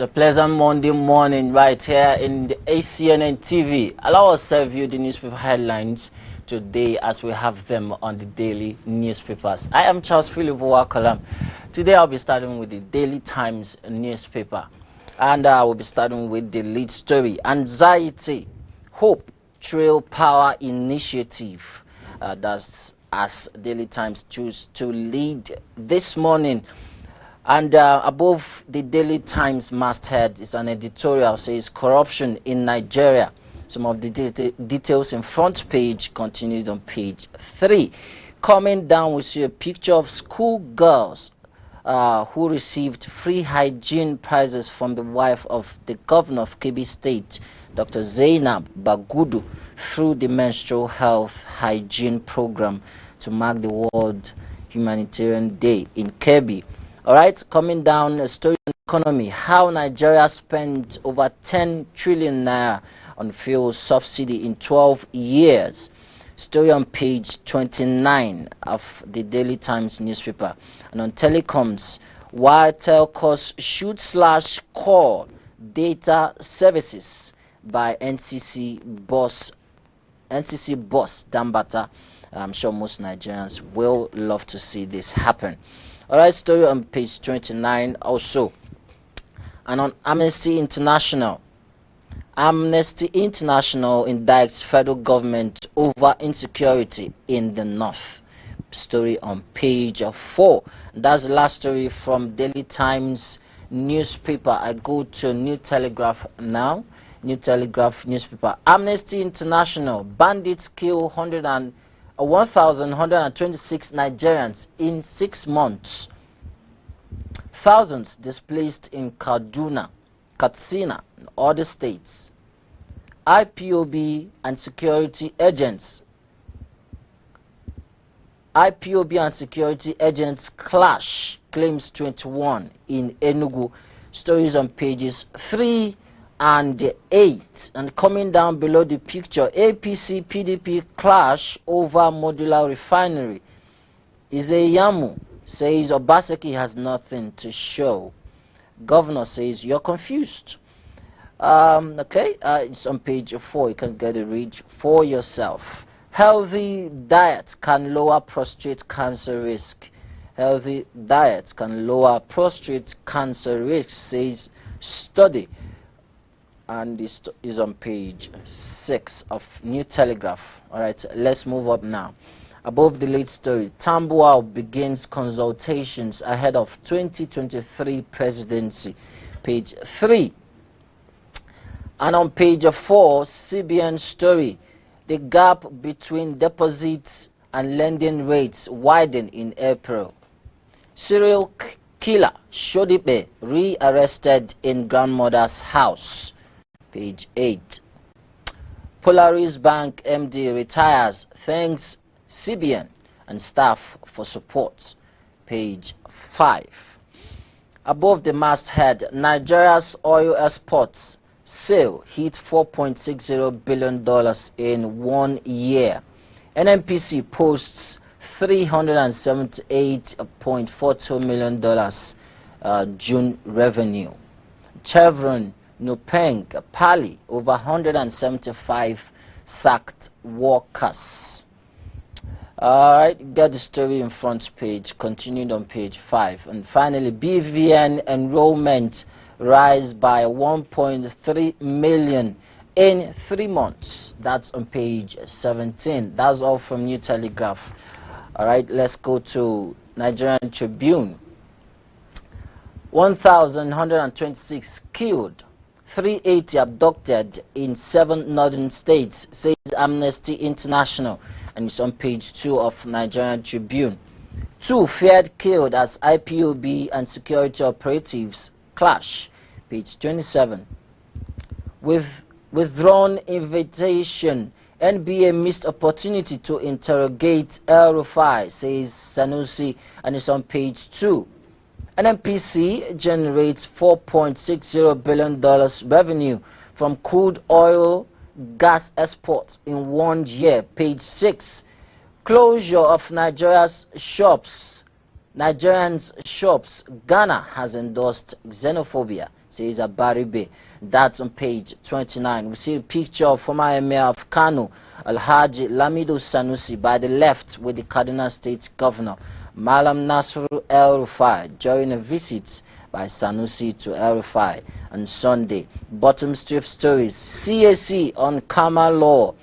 It's a pleasant Monday morning right here in the ACNNTV. Allow us to serve you the newspaper headlines today as we have them on the daily newspapers. I am Charles Philip Wakalam. Today I'll be starting with the Daily Times newspaper. And I will be starting with the lead story. Anxiety, Hope, Trail Power Initiative. That's as Daily Times choose to lead this morning. And above the Daily Times masthead is an editorial says corruption in Nigeria. Some of the details in front page continued on page 3. Coming down we see a picture of school girls who received free hygiene prizes from the wife of the governor of Kebbi State, Dr. Zainab Bagudu, through the menstrual health hygiene program to mark the World Humanitarian Day in Kebbi. Alright, coming down a story on economy, how Nigeria spent over 10 trillion naira on fuel subsidy in 12 years. Story on page 29 of the Daily Times newspaper. And on telecoms, why telcos should slash core data services by NCC boss Dambata. I'm sure most Nigerians will love to see this happen. Alright, story on page 29 also. And on Amnesty International. Amnesty International indicts federal government over insecurity in the north. Story on page 4. That's the last story from Daily Times newspaper. I go to New Telegraph now. New Telegraph newspaper. Amnesty International. Bandits kill 1,126 Nigerians in 6 months. Thousands displaced in Kaduna, Katsina, and other states. IPOB and security agents. IPOB and security agents clash, claims 21 in Enugu. Stories on pages 3 and 8. And coming down below the picture, APC PDP clash over modular refinery. Izeyamu says Obaseki has nothing to show. Governor says you're confused. It's on page 4. You can get a read for yourself. Healthy diet can lower prostate cancer risk. Healthy diet can lower prostate cancer risk, says study. And this is on page 6 of New Telegraph. Alright, let's move up now. Above the lead story, Tambuwal begins consultations ahead of 2023 presidency. Page 3. And on page 4, CBN story. The gap between deposits and lending rates widened in April. Serial killer Shodipe re-arrested in grandmother's house. Page 8. Polaris Bank MD retires, thanks CBN and staff for support. Page 5. Above the masthead, Nigeria's oil exports sale hit $4.60 billion in 1 year. NNPC posts $378.42 million June revenue. Chevron, Nupeng, Pali, over 175 sacked workers. Alright, get the story in front page, continued on page 5. And finally, BVN enrollment rise by 1.3 million in 3 months. That's on page 17. That's all from New Telegraph. Alright, let's go to Nigerian Tribune. 1,126 killed, 380 abducted in 7 northern states, says Amnesty International. And it's on page 2 of Nigerian Tribune. 2 feared killed as IPOB and security operatives clash. Page 27. With withdrawn invitation, NBA missed opportunity to interrogate El Rufai, says Sanusi, and it's on page 2. NNPC generates $4.60 billion revenue from crude oil gas exports in 1 year. Page 6. Closure of Nigerians' shops. Ghana has endorsed xenophobia, says Abaribe. That's on page 29. We see a picture of former Emir of Kano, Alhaji Lamido Sanusi, by the left with the Kaduna State Governor, Malam Nasru El Rufai, during a visit by Sanusi to El Rufai on Sunday. Bottom strip stories, CAC on Kama law.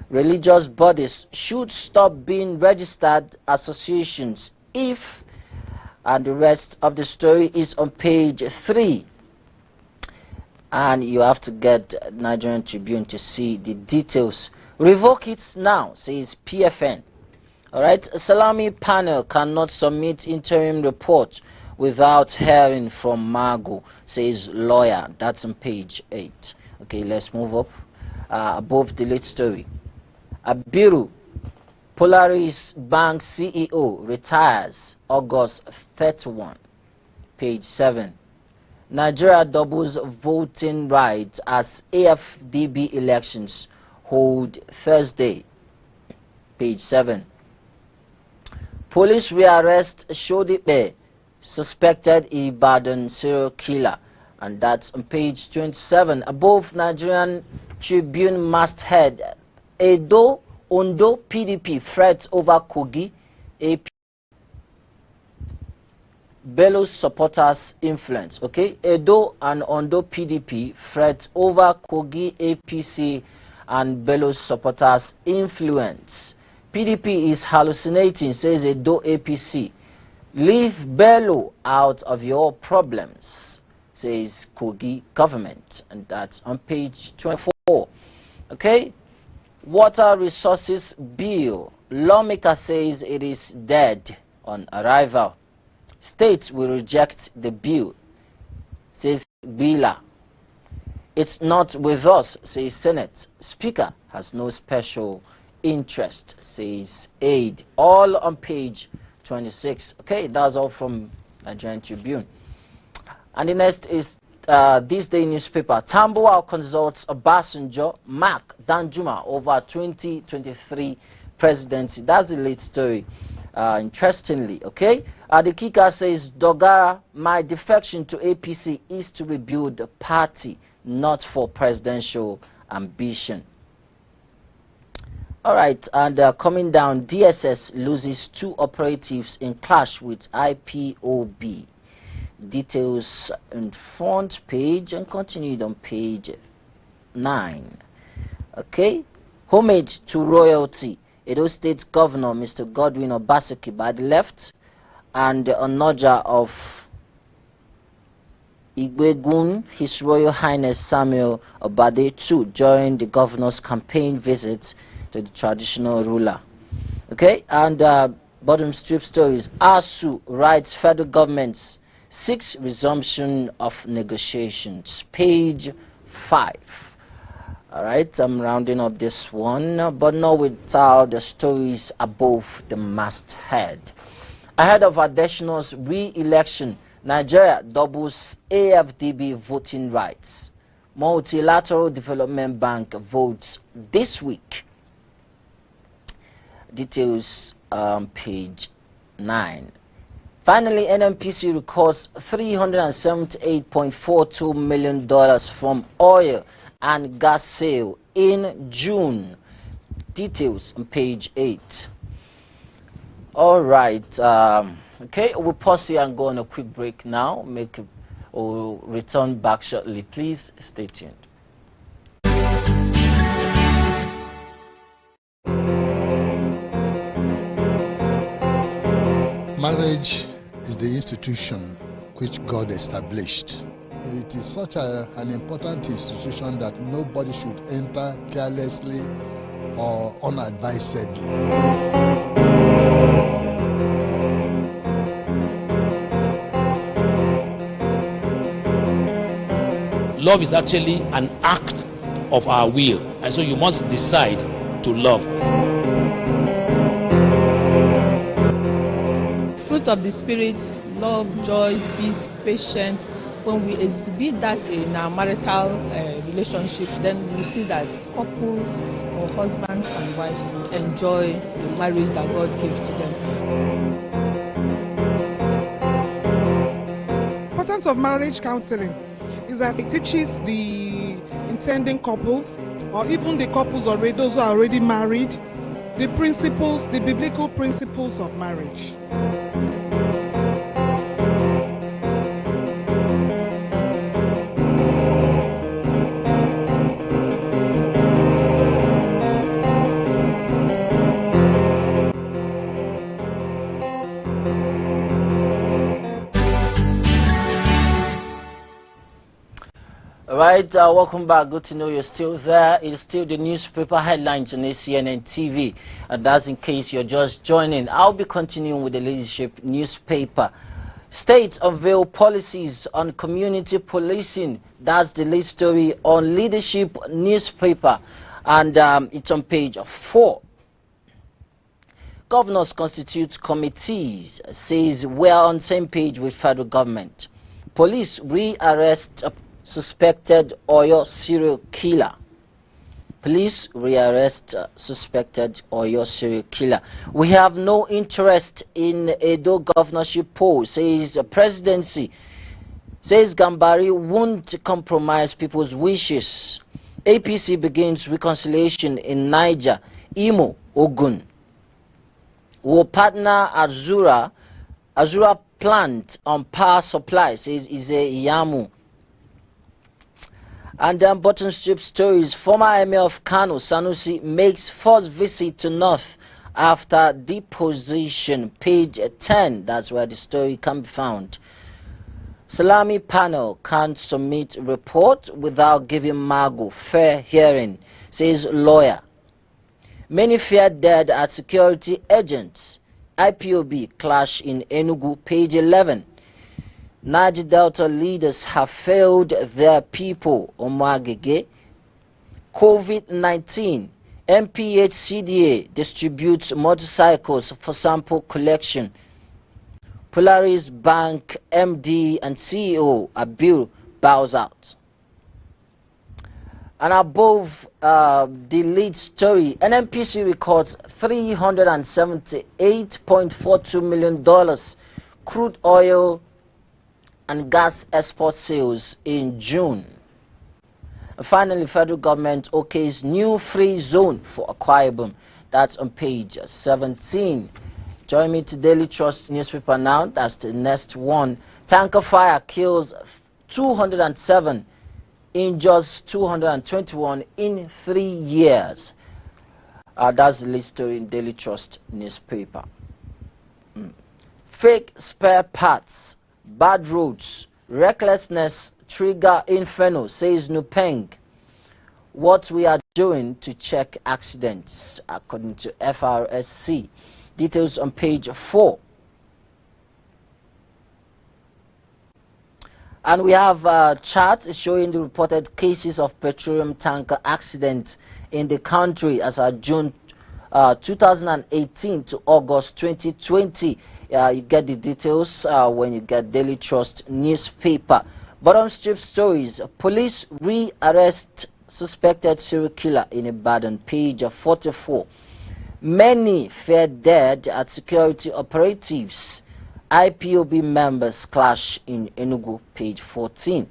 Religious bodies should stop being registered associations if, and the rest of the story is on page 3. And you have to get Nigerian Tribune to see the details. Revoke it now, says PFN. Alright, Salami panel cannot submit interim report without hearing from Mago, says lawyer. That's on page 8. Okay, let's move up. Above the lead story. Abiru, Polaris Bank CEO, retires August 31. Page 7. Nigeria doubles voting rights as AFDB elections hold Thursday. Page 7. Police rearrest Shodipe, suspected Ibadan serial killer. And that's on page 27. Above Nigerian Tribune masthead, Edo, Ondo PDP threats over Kogi, AP. Bello's supporters influence. Okay, Edo and Ondo PDP threats over Kogi APC and Bello's supporters influence. PDP is hallucinating, says Edo APC. Leave Bello out of your problems, says Kogi government. And that's on page 24. Okay, Water Resources Bill. Lawmaker says it is dead on arrival. States will reject the bill, says Bila. It's not with us, says Senate. Speaker has no special interest, says Aid. All on page 26. Okay, that's all from Nigerian Tribune. And the next is ThisDay Newspaper. Tambuwal consults Obasanjo, Mark Danjuma over 2023 presidency. That's the late story. Interestingly, okay, the kicker says Dogara, my defection to APC is to rebuild the party, not for presidential ambition. All right, and coming down, DSS loses 2 operatives in clash with IPOB. Details in front page and continued on page 9. Okay, homage to royalty. Edo State Governor Mr. Godwin Obaseki by the left, and the Onoja of Igwegun, His Royal Highness Samuel Obade too, during the governor's campaign visit to the traditional ruler. Okay, and bottom strip stories. ASU writes federal government's 6th resumption of negotiations. Page 5. Alright, I'm rounding up this one, but not without the stories above the masthead. Ahead of Adesina's re-election, Nigeria doubles AFDB voting rights. Multilateral Development Bank votes this week. Details page 9. Finally, NNPC records $378.42 million from oil and gas sale in June. Details on page 8. All right. Okay, we'll pause here and go on a quick break now. We'll return back shortly. Please stay tuned. Marriage is the institution which God established. It is such an important institution that nobody should enter carelessly or unadvisedly. Love is actually an act of our will, and so you must decide to love. Fruit of the Spirit, love, joy, peace, patience. When we exhibit that in our marital relationship, then we see that couples or husbands and wives enjoy the marriage that God gives to them. The importance of marriage counseling is that it teaches the intending couples, or even the couples already, those who are already married, the principles, the biblical principles of marriage. Right, welcome back. Good to know you're still there. It's still the newspaper headlines on ACNNTV, and that's in case you're just joining. I'll be continuing with the leadership newspaper. States unveil policies on community policing. That's the lead story on leadership newspaper, and it's on page 4. Governors constitute committees, says we're on same page with federal government. Police re-arrest suspected Oyo serial killer. Police rearrest suspected Oyo serial killer. We have no interest in Edo governorship poll, says presidency. Says Gambari won't compromise people's wishes. APC begins reconciliation in Niger, Imo, Ogun. Will partner Azura plant on power supply, says Ize Iyamu. And then bottom strip stories. Former Emir of Kano, Sanusi, makes first visit to North after deposition. Page 10, that's where the story can be found. Salami panel can't submit report without giving Mago fair hearing, says lawyer. Many fear dead at security agents. IPOB clash in Enugu, page 11. Niger Delta leaders have failed their people. Omagege. COVID-19. MPHCDA distributes motorcycles for sample collection. Polaris Bank MD and CEO Abil bows out. And above the lead story, NNPC records $378.42 million crude oil and gas export sales in June. And finally, federal government okays new free zone for Akwa Ibom. That's on page 17. Join me to Daily Trust newspaper now. That's the next one. Tanker fire kills 207, injures 221 in 3 years. That's the lead story in Daily Trust newspaper. Fake spare parts. Bad roads, recklessness trigger inferno, says Nupeng. What we are doing to check accidents, according to FRSC. Details on page 4. And we have a chart showing the reported cases of petroleum tanker accidents in the country as of June 2018 to August 2020. You get the details when you get Daily Trust newspaper. Bottom strip stories. Police re-arrest suspected serial killer in Ibadan, page 44. Many fell dead at security operatives. IPOB members clash in Enugu, page 14.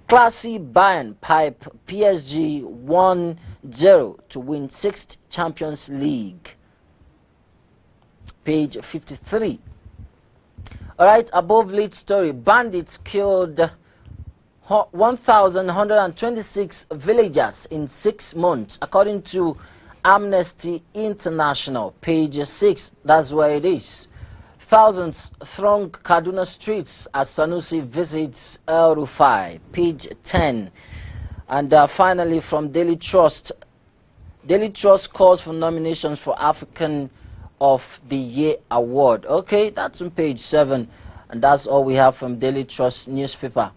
Classy Bayern pipe PSG 1-0 to win 6th Champions League. Page 53. Alright, above lead story. Bandits killed 1,126 villagers in 6 months, according to Amnesty International. Page 6. That's where it is. Thousands throng Kaduna streets as Sanusi visits El Rufai. Page 10. And finally, from Daily Trust. Daily Trust calls for nominations for African of the Year Award. Okay, that's on page 7. And that's all we have from Daily Trust newspaper.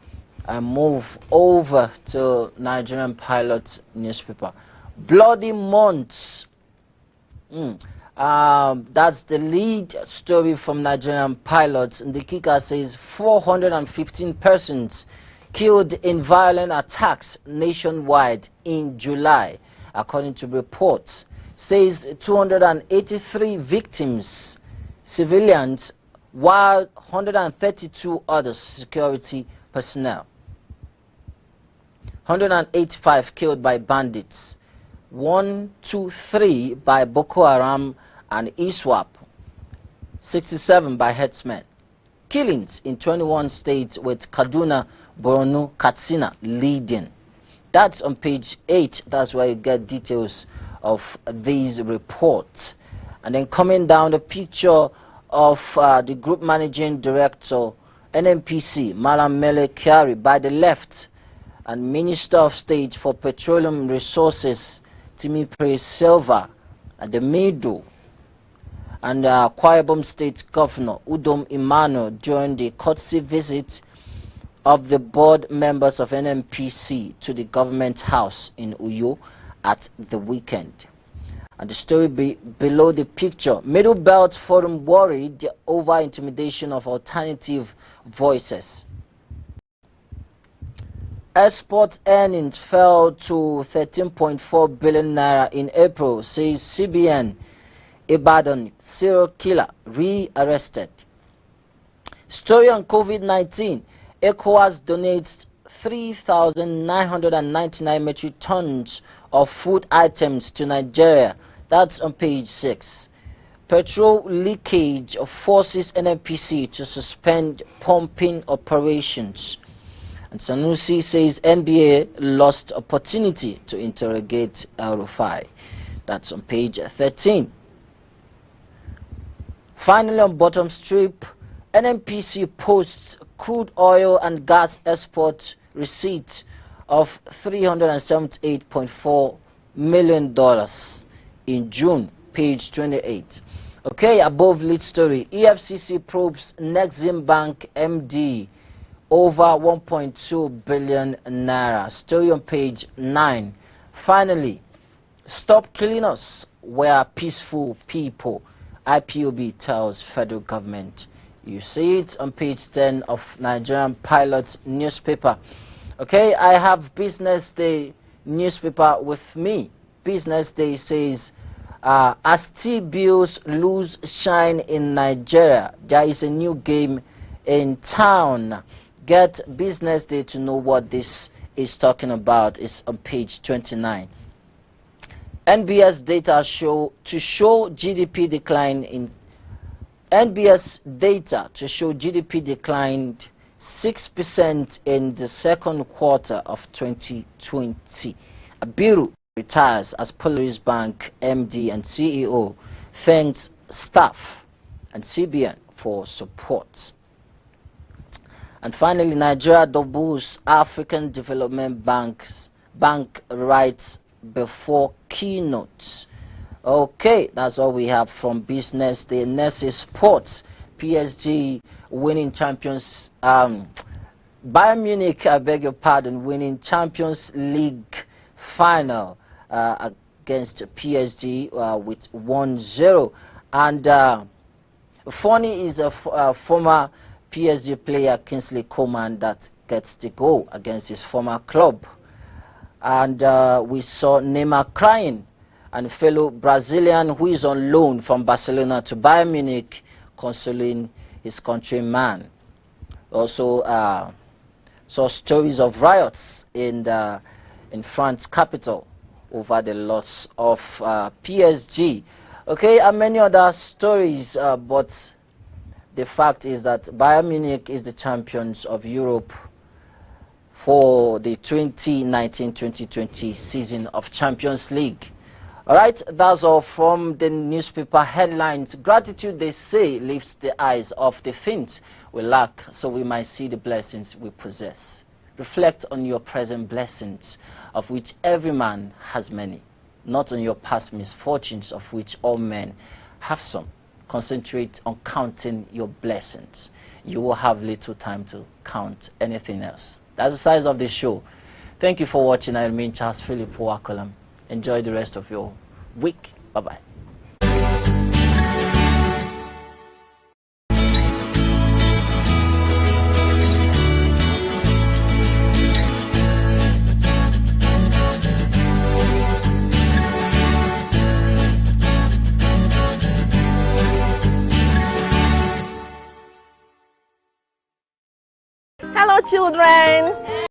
I move over to NigerianPilot Newspaper. Bloody months. That's the lead story from NigerianPilot. And the kicker says 415 persons killed in violent attacks nationwide in July, according to reports. Says 283 victims, civilians, while 132 others security personnel. 185 killed by bandits, 123 by Boko Haram and ISWAP, 67 by herdsmen. Killings in 21 states with Kaduna, Borno, Katsina leading. That's on page 8. That's where you get details of these reports. And then coming down, the picture of the Group Managing Director, NNPC, Malam Mele Kyari, by the left, and Minister of State for Petroleum Resources, Timipre Silva, at the middle. And Akwa Ibom State Governor Udom Emmanuel during the courtesy visit of the board members of NNPC to the government house in Uyo at the weekend. And the story below the picture, Middle Belt Forum worried over intimidation of alternative voices. Export earnings fell to 13.4 billion naira in April, says CBN. Ibadan serial killer re-arrested. Story on COVID-19. ECOWAS donates 3,999 metric tons of food items to Nigeria. That's on page 6. Petrol leakage forces NNPC to suspend pumping operations. And Sanusi says NBA lost opportunity to interrogate El-Rufai. That's on page 13. Finally, on bottom strip, NNPC posts crude oil and gas export receipt of $378.4 million in June, page 28. Okay, above lead story, EFCC probes Nexim Bank MD over 1.2 billion naira. Story on page 9. Finally, stop killing us. We are peaceful people. IPOB tells federal government. You see it on page 10 of NigerianPilot Newspaper. Okay, I have BusinessDay Newspaper with me. BusinessDay says, as T-bills lose shine in Nigeria, there is a new game in town. Get BusinessDay to know what this is talking about. It's on page 29. NBS data show GDP decline in NBS data to show GDP declined 6% in the second quarter of 2020. Abiru retires as Polaris Bank MD and CEO, thanks staff and CBN for support. And finally, Nigeria doubles African Development Bank rights before keynotes. Okay, that's all we have from BusinessDay. Next is sports. PSG winning champions. Bayern Munich, I beg your pardon, winning Champions League final against PSG with 1-0. And funny is a former PSG player, Kingsley Coman, that gets the goal against his former club. And we saw Neymar crying, and fellow Brazilian who is on loan from Barcelona to Bayern Munich consoling his countryman. Also saw stories of riots in France capital over the loss of PSG. Okay, and many other stories, but the fact is that Bayern Munich is the champions of Europe for the 2019-2020 season of Champions League. Alright, that's all from the newspaper headlines. Gratitude, they say, lifts the eyes of the things we lack, so we might see the blessings we possess. Reflect on your present blessings, of which every man has many, not on your past misfortunes, of which all men have some. Concentrate on counting your blessings. You will have little time to count anything else. That's the size of the show. Thank you for watching. I remain Charles Philip Wakolam. Enjoy the rest of your week. Bye-bye. Hello, children.